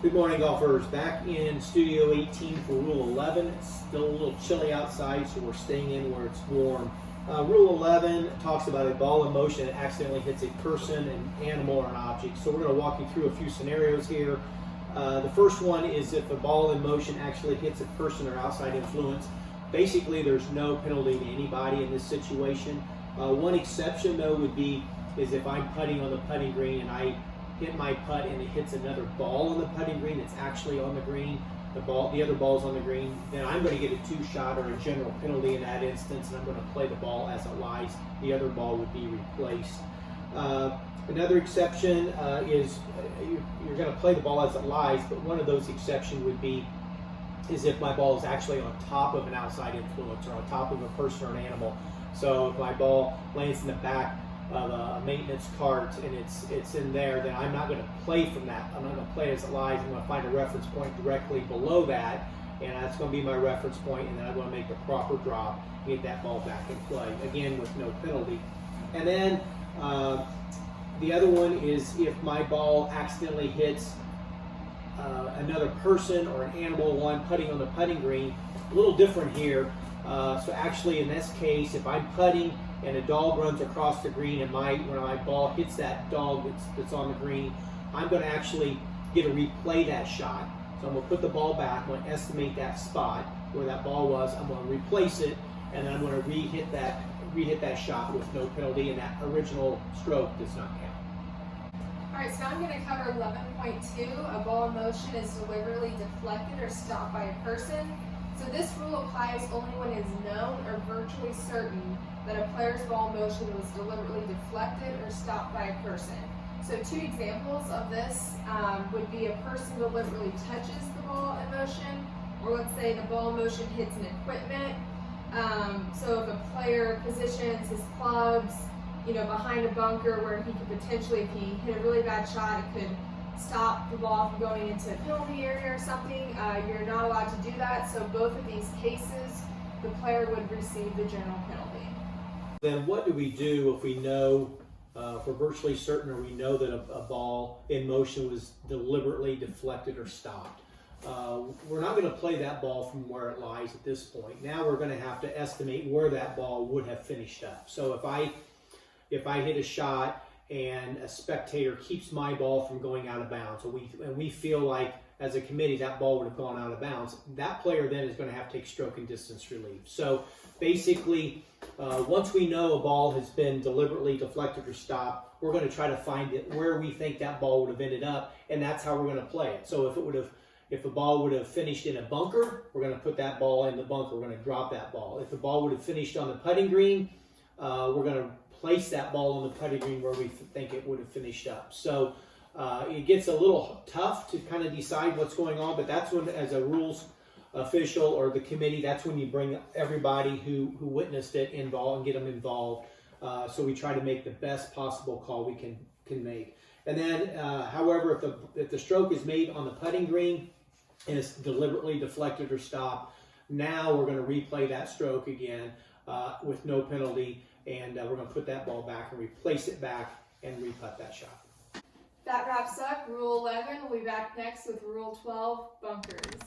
Good morning, golfers. Back in Studio 18 for Rule 11. It's still a little chilly outside, so we're staying in where it's warm. Rule 11 talks about a ball in motion that accidentally hits a person, an animal, or an object. So we're going to walk you through a few scenarios here. The first one is if a ball in motion actually hits a person or outside influence. Basically, there's no penalty to anybody in this situation. One exception, though, would be is if I'm putting on the putting green and I hit my putt and it hits another ball on the putting green that's actually on the green, the other ball's on the green, then I'm going to get a two-shot or a general penalty in that instance, and I'm going to play the ball as it lies. The other ball would be replaced. Another exception is you're going to play the ball as it lies, but one of those exceptions would be is if my ball is actually on top of an outside influence or on top of a person or an animal. So if my ball lands in the back of a maintenance cart and it's in there, then I'm not going to play from that. I'm not going to play as it lies. I'm going to find a reference point directly below that, and that's going to be my reference point, and then I'm going to make the proper drop and get that ball back in play, again with no penalty. And then the other one is if my ball accidentally hits another person or an animal while I'm putting on the putting green. A little different here. So actually in this case, if I'm putting and a dog runs across the green and when my ball hits that dog that's on the green, I'm going to actually get to replay that shot. So I'm going to put the ball back, I'm going to estimate that spot where that ball was, I'm going to replace it, and then I'm going to re-hit that shot with no penalty, and that original stroke does not count. Alright, so now I'm going to cover 11.2. A ball in motion is deliberately deflected or stopped by a person. So this rule applies only when it is known or virtually certain that a player's ball in motion was deliberately deflected or stopped by a person. So two examples of this would be a person deliberately touches the ball in motion, or let's say the ball in motion hits an equipment. So if a player positions his clubs, behind a bunker where he could potentially, if he hit a really bad shot, it could stop the ball from going into a penalty area or something. You're not allowed to do that. So both of these cases, the player would receive the general penalty. Then what do we do if we know, if we're virtually certain or we know that a ball in motion was deliberately deflected or stopped? We're not going to play that ball from where it lies at this point. Now we're going to have to estimate where that ball would have finished up. So if I hit a shot and a spectator keeps my ball from going out of bounds, and we feel like as a committee that ball would have gone out of bounds, that player then is going to have to take stroke and distance relief. So basically, once we know a ball has been deliberately deflected or stopped, we're going to try to find it where we think that ball would have ended up, and that's how we're going to play it. So if a ball would have finished in a bunker, we're going to put that ball in the bunker. We're going to drop that ball. If the ball would have finished on the putting green, we're going to place that ball on the putting green where we think it would have finished up. So it gets a little tough to kind of decide what's going on, but that's when, as a rules official or the committee, that's when you bring everybody who witnessed it involved and get them involved. So we try to make the best possible call we can make. And then, however, if the stroke is made on the putting green and it's deliberately deflected or stopped, now we're going to replay that stroke again with no penalty, and we're going to put that ball back and replace it back and re-putt that shot. That wraps up Rule 11. We'll be back next with Rule 12, bunkers.